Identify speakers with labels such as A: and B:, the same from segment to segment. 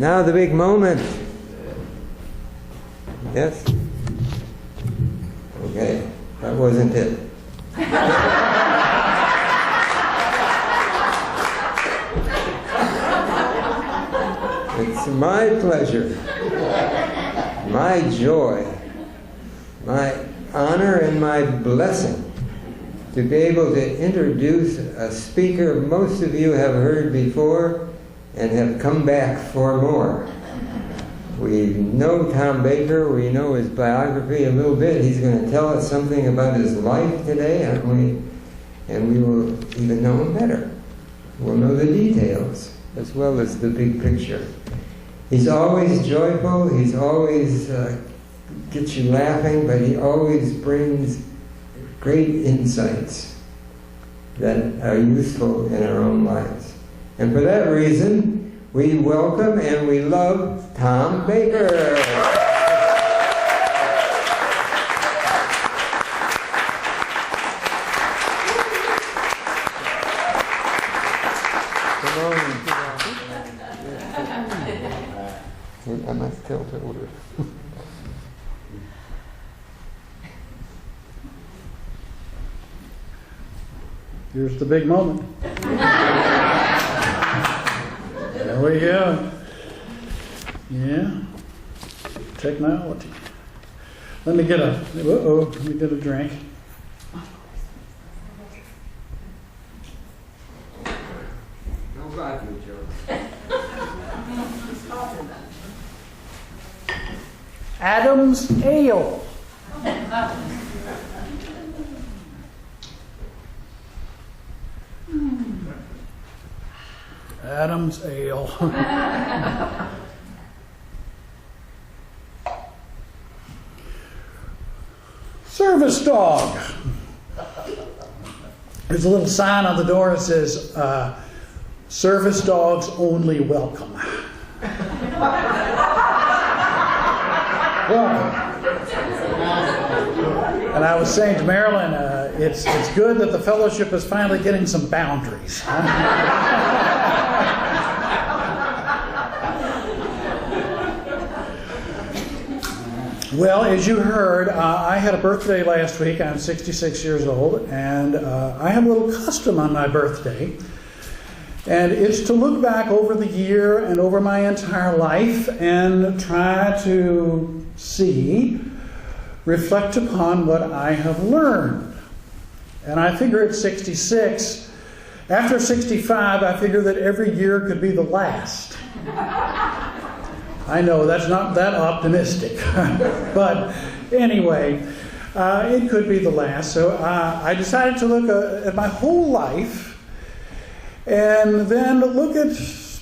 A: now the big moment. Yes? Okay, that wasn't it. It's my pleasure, my joy, my honor and my blessing to be able to introduce a speaker most of you have heard before and have come back for more. We know Tom Baker, we know his biography a little bit. He's going to tell us something about his life today, aren't we? And we will even know him better. We'll know the details as well as the big picture. He's always joyful, he's always gets you laughing, but he always brings great insights that are useful in our own lives. And for that reason, we welcome and we love Tom Baker. I must tell the order.
B: Here's the big moment. There we go. Yeah. Technology. Let me get a drink.
A: No vodka jokes.
B: Adam's Ale. Adam's Ale. Service dog. There's a little sign on the door that says, service dogs only welcome. And I was saying to Marilyn, it's good that the fellowship is finally getting some boundaries. Well, as you heard, I had a birthday last week. I'm 66 years old, and I have a little custom on my birthday. And it's to look back over the year and over my entire life and try to reflect upon what I have learned. And I figure at 66, after 65, I figure that every year could be the last. I know that's not that optimistic, but anyway, it could be the last. So I decided to look at my whole life and then look at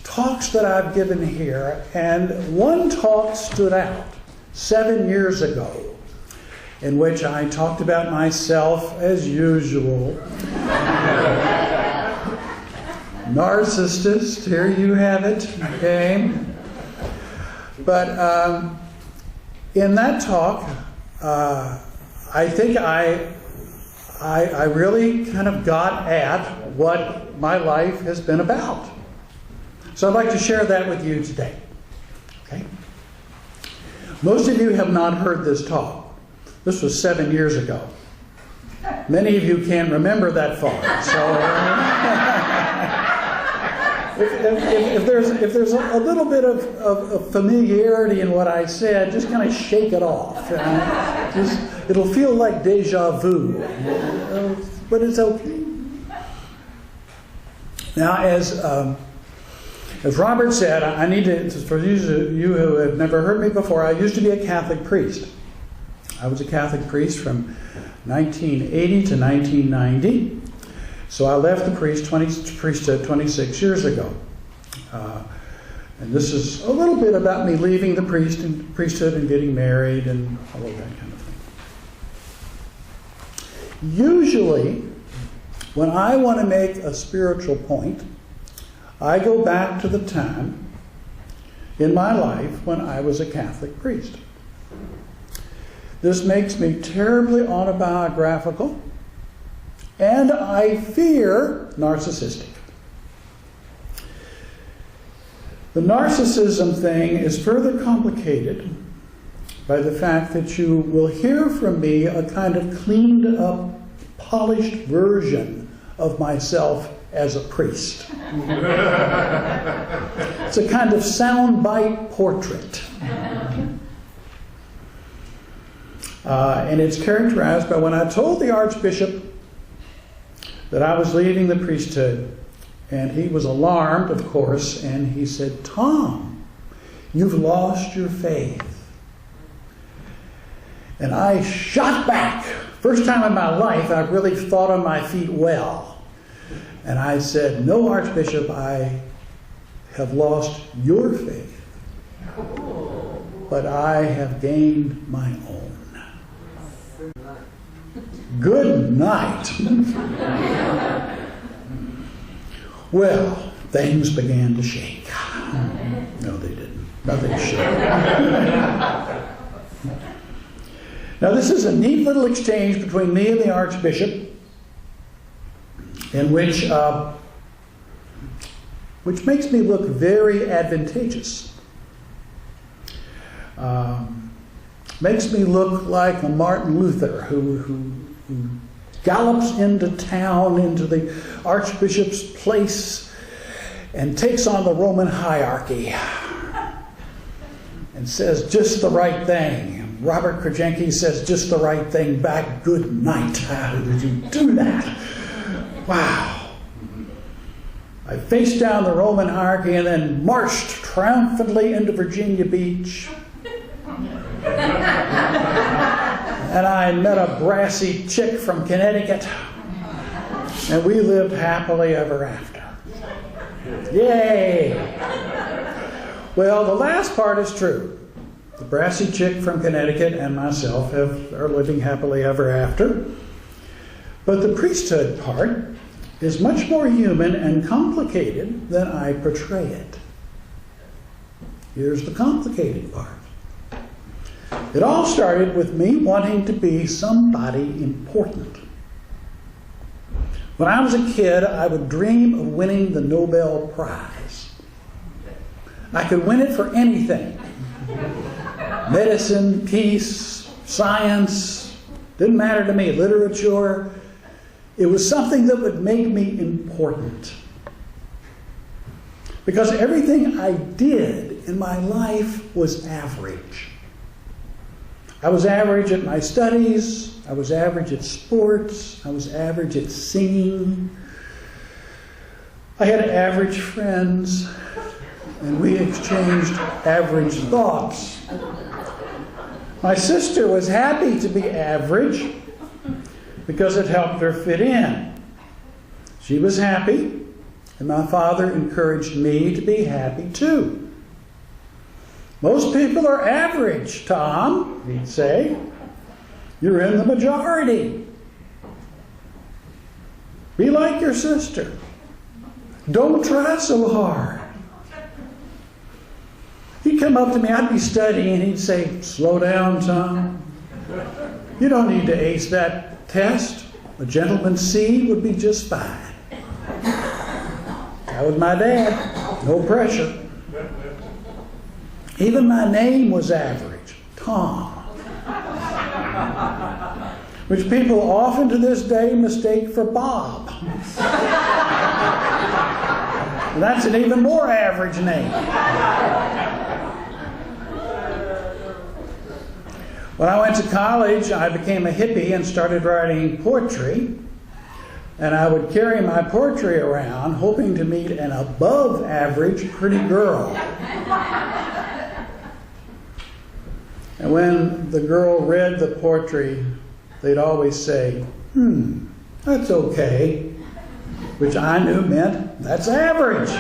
B: talks that I've given here. And one talk stood out 7 years ago, in which I talked about myself as usual. Narcissist, here you have it, okay? But in that talk, I think I really kind of got at what my life has been about. So I'd like to share that with you today. Okay? Most of you have not heard this talk. This was 7 years ago. Many of you can't remember that far. So if there's a little bit of familiarity in what I said, just kind of shake it off. It'll feel like deja vu, but it's okay. Now, as Robert said, I need to, for you who have never heard me before, I used to be a Catholic priest. I was a Catholic priest from 1980 to 1990. So I left the priesthood 26 years ago. And this is a little bit about me leaving the priesthood and getting married and all of that kind of thing. Usually, when I want to make a spiritual point, I go back to the time in my life when I was a Catholic priest. This makes me terribly autobiographical, and I fear narcissistic. The narcissism thing is further complicated by the fact that you will hear from me a kind of cleaned up, polished version of myself as a priest. It's a kind of soundbite portrait. And it's characterized by when I told the Archbishop that I was leaving the priesthood, and he was alarmed, of course, and he said, "Tom, you've lost your faith." And I shot back. First time in my life I've really thought on my feet well. And I said, "No, Archbishop, I have lost your faith, but I have gained my own." Good night. Well, things began to shake. No, they didn't. Nothing shook. Now, this is a neat little exchange between me and the Archbishop, in which makes me look very advantageous. Makes me look like a Martin Luther who gallops into town, into the Archbishop's place, and takes on the Roman hierarchy and says just the right thing. Robert Krajenke says just the right thing back. Good night. How did you do that? Wow. I faced down the Roman hierarchy and then marched triumphantly into Virginia Beach. And I met a brassy chick from Connecticut. And we lived happily ever after. Yay! Well, the last part is true. The brassy chick from Connecticut and myself are living happily ever after. But the priesthood part is much more human and complicated than I portray it. Here's the complicated part. It all started with me wanting to be somebody important. When I was a kid, I would dream of winning the Nobel Prize. I could win it for anything. Medicine, peace, science, didn't matter to me. Literature. It was something that would make me important. Because everything I did in my life was average. I was average at my studies. I was average at sports. I was average at singing. I had average friends, and we exchanged average thoughts. My sister was happy to be average because it helped her fit in. She was happy, and my father encouraged me to be happy too. Most people are average, Tom, he'd say. You're in the majority. Be like your sister. Don't try so hard. He'd come up to me, I'd be studying, and he'd say, "Slow down, Tom. You don't need to ace that test. A gentleman's C would be just fine." That was my dad. No pressure. Even my name was average, Tom, which people often to this day mistake for Bob. And that's an even more average name. When I went to college, I became a hippie and started writing poetry. And I would carry my poetry around, hoping to meet an above average pretty girl. And when the girl read the poetry, they'd always say, "That's okay," which I knew meant that's average.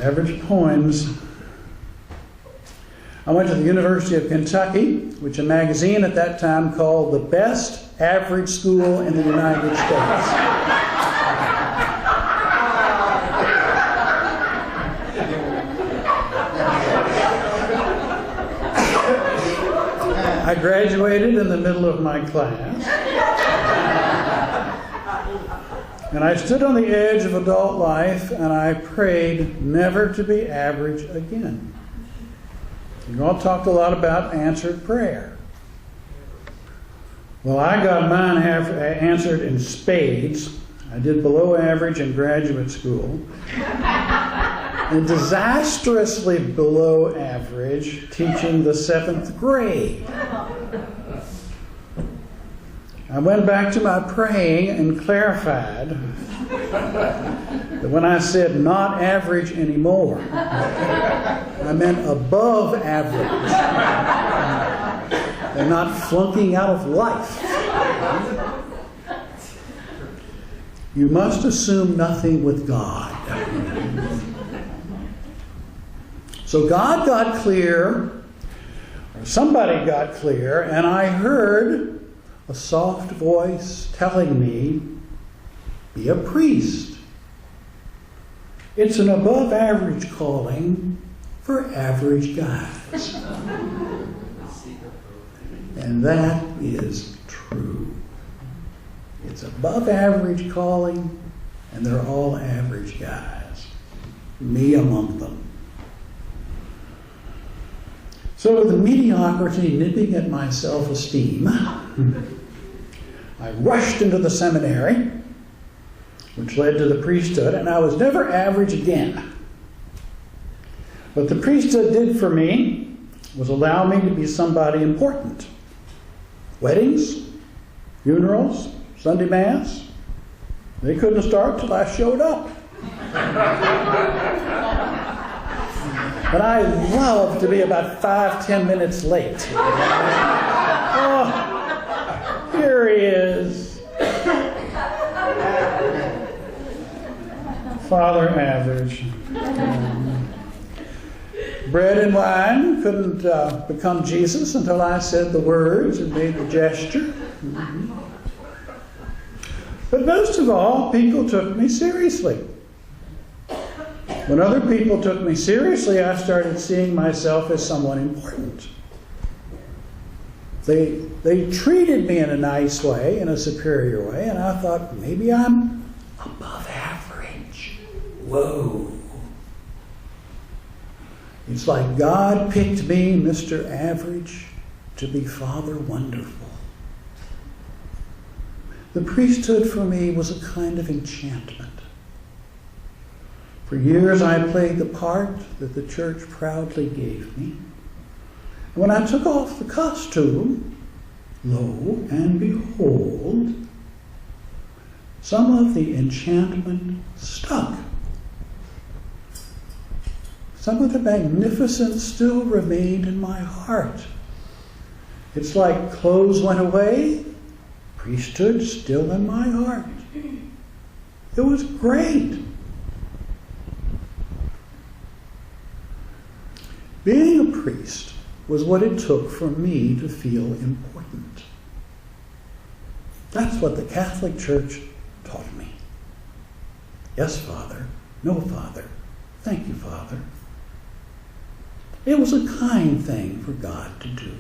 B: Average poems. I went to the University of Kentucky, which a magazine at that time called the best average school in the United States. I graduated in the middle of my class. And I stood on the edge of adult life and I prayed never to be average again. You all talked a lot about answered prayer. Well, I got mine answered in spades. I did below average in graduate school. And disastrously below average teaching the 7th grade. I went back to my praying and clarified that when I said not average anymore, I meant above average and not flunking out of life. You must assume nothing with God. So God got clear, or somebody got clear, and I heard a soft voice telling me, be a priest. It's an above average calling for average guys. And that is true. It's above average calling, and they're all average guys. Me among them. So with the mediocrity nipping at my self-esteem, I rushed into the seminary, which led to the priesthood, and I was never average again. What the priesthood did for me was allow me to be somebody important. Weddings, funerals, Sunday Mass, they couldn't start till I showed up. But I love to be about 5-10 minutes late. Oh, here he is. Father Average. Bread and wine couldn't become Jesus until I said the words and made the gesture. But most of all, people took me seriously. When other people took me seriously, I started seeing myself as someone important. They treated me in a nice way, in a superior way, and I thought, maybe I'm above average. Whoa. It's like God picked me, Mr. Average, to be Father Wonderful. The priesthood for me was a kind of enchantment. For years I played the part that the church proudly gave me. When I took off the costume, lo and behold, some of the enchantment stuck. Some of the magnificence still remained in my heart. It's like clothes went away, priesthood still in my heart. It was great. Being a priest was what it took for me to feel important. That's what the Catholic Church taught me. Yes, Father. No, Father. Thank you, Father. It was a kind thing for God to do.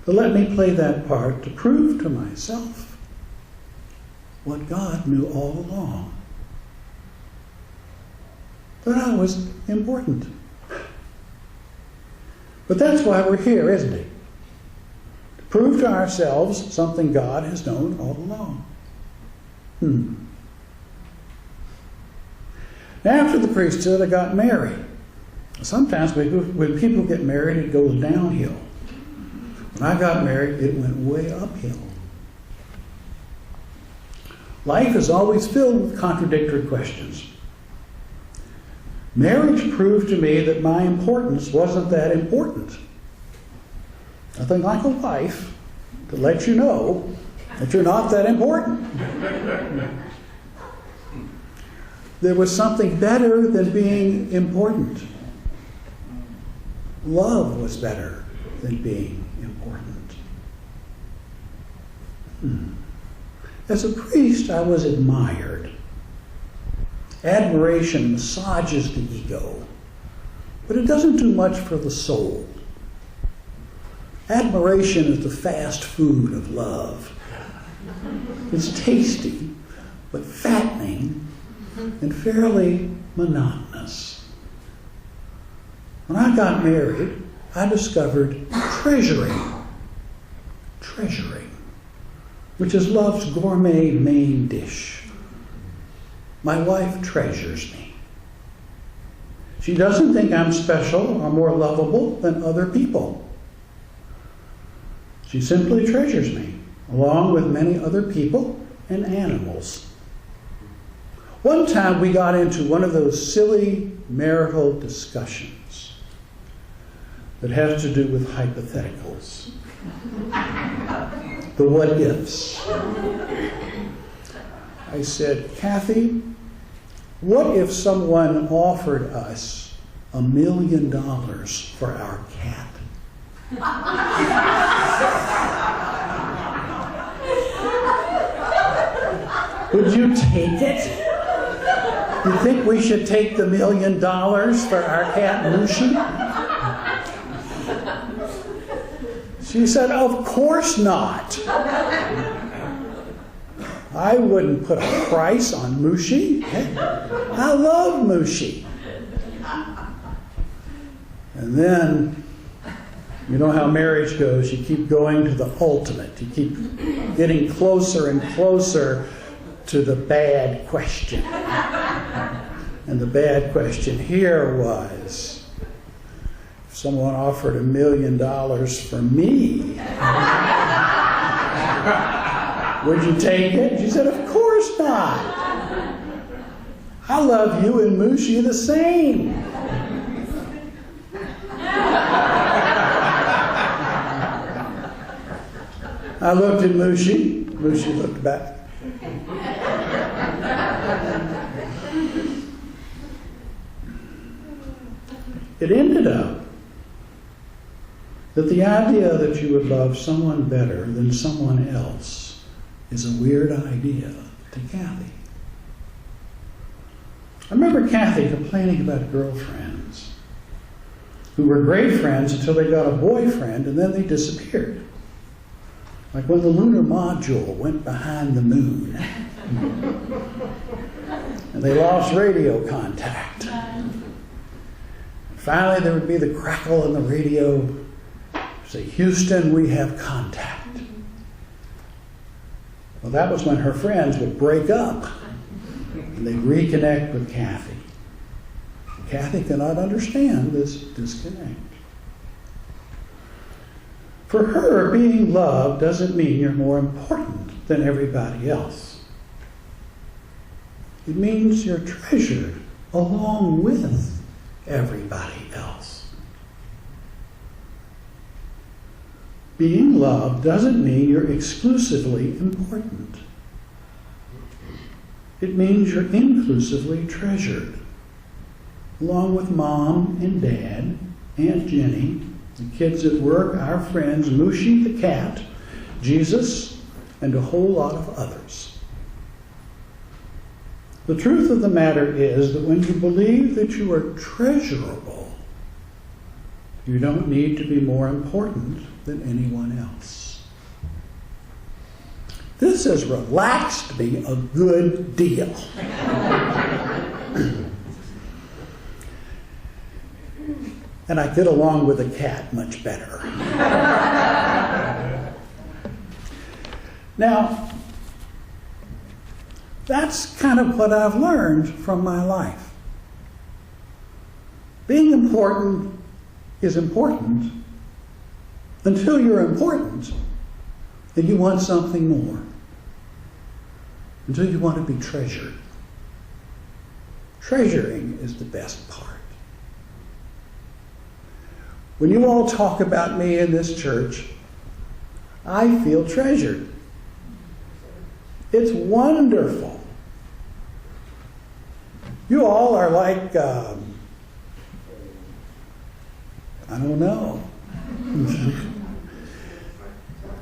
B: To let me play that part to prove to myself what God knew all along. That I was important. But that's why we're here, isn't it? To prove to ourselves something God has known all along. After the priesthood, I got married. Sometimes when people get married, it goes downhill. When I got married, it went way uphill. Life is always filled with contradictory questions. Marriage proved to me that my importance wasn't that important. Nothing like a wife to let you know that you're not that important. There was something better than being important. Love was better than being important. As a priest, I was admired. Admiration massages the ego, but it doesn't do much for the soul. Admiration is the fast food of love. It's tasty, but fattening and fairly monotonous. When I got married, I discovered treasuring, which is love's gourmet main dish. My wife treasures me. She doesn't think I'm special or more lovable than other people. She simply treasures me, along with many other people and animals. One time we got into one of those silly marital discussions that has to do with hypotheticals. The what ifs. I said, Kathy, what if someone offered us $1 million for our cat? Would you take it? You think we should take the $1 million for our cat Mushi? She said, of course not. I wouldn't put a price on Mushi. I love Mushi. And then, you know how marriage goes. You keep going to the ultimate. You keep getting closer and closer to the bad question. And the bad question here was, if someone offered $1 million for me, would you take it? She said, of course not. I love you and Mushi the same. I looked at Mushi. Mushi looked back. It ended up that the idea that you would love someone better than someone else is a weird idea to Kathy. I remember Kathy complaining about girlfriends who were great friends until they got a boyfriend and then they disappeared. Like when the lunar module went behind the moon and they lost radio contact. Finally, there would be the crackle in the radio. Say, Houston, we have contact. Well, that was when her friends would break up and they'd reconnect with Kathy. Kathy cannot understand this disconnect. For her, being loved doesn't mean you're more important than everybody else. It means you're treasured along with everybody else. Being loved doesn't mean you're exclusively important. It means you're inclusively treasured, along with Mom and Dad, Aunt Jenny, the kids at work, our friends, Mushi the cat, Jesus, and a whole lot of others. The truth of the matter is that when you believe that you are treasurable, you don't need to be more important than anyone else. This has relaxed me a good deal. And I get along with a cat much better. Now, that's kind of what I've learned from my life. Being important is important until you're important and you want something more. Until you want to be treasured. Treasuring is the best part. When you all talk about me in this church, I feel treasured. It's wonderful. You all are like, I don't know.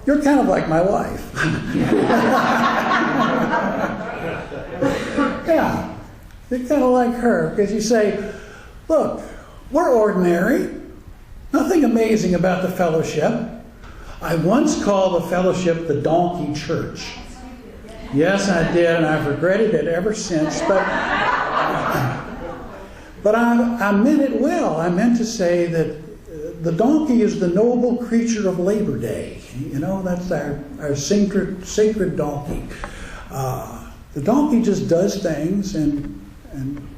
B: You're kind of like my wife. Yeah, you're kind of like her because you say, look, we're ordinary. Nothing amazing about the fellowship. I once called the fellowship the donkey church. Yes, I did, and I've regretted it ever since. But I meant it well. I meant to say that the donkey is the noble creature of Labor Day. You know, that's our sacred donkey. The donkey just does things and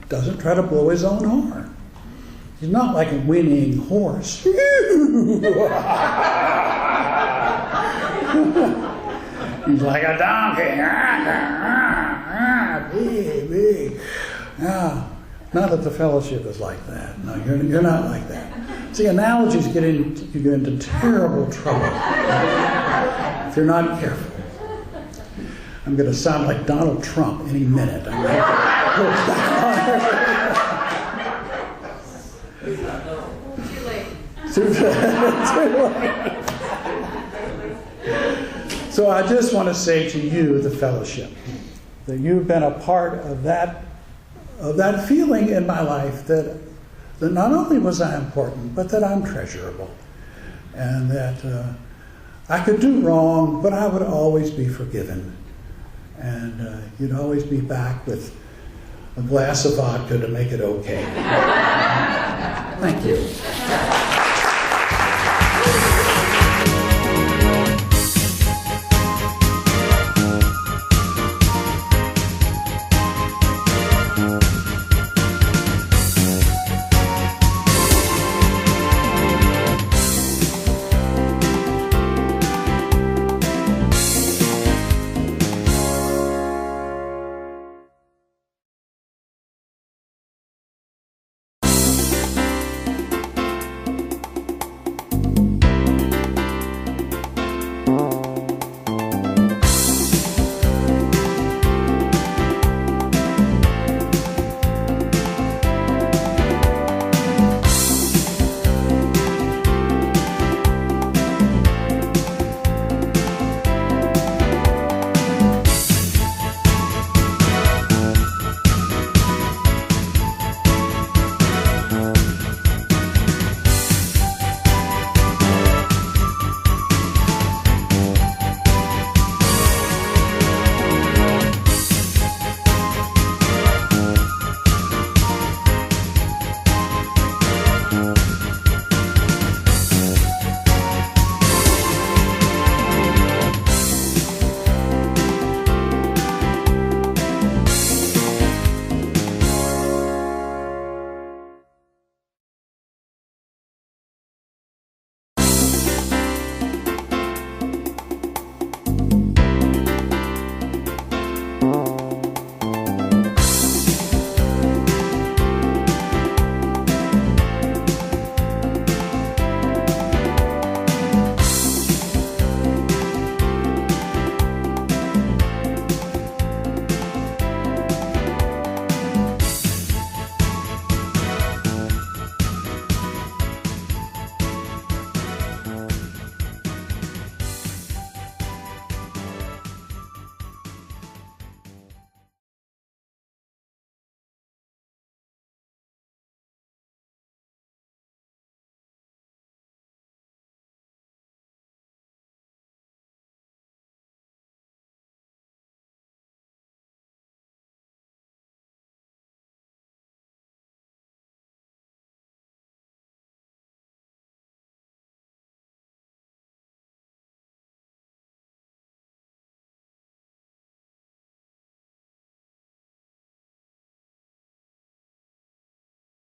B: doesn't try to blow his own horn. He's not like a whinnying horse. He's like a donkey. Big. No, not that the fellowship is like that. No, you're not like that. See, analogies you get into terrible trouble if you're not careful. I'm going to sound like Donald Trump any minute. I'm going to Too late. So I just want to say to you, the fellowship, that you've been a part of that feeling in my life that not only was I important, but that I'm treasurable, and that I could do wrong, but I would always be forgiven, and you'd always be back with a glass of vodka to make it okay. Thank you.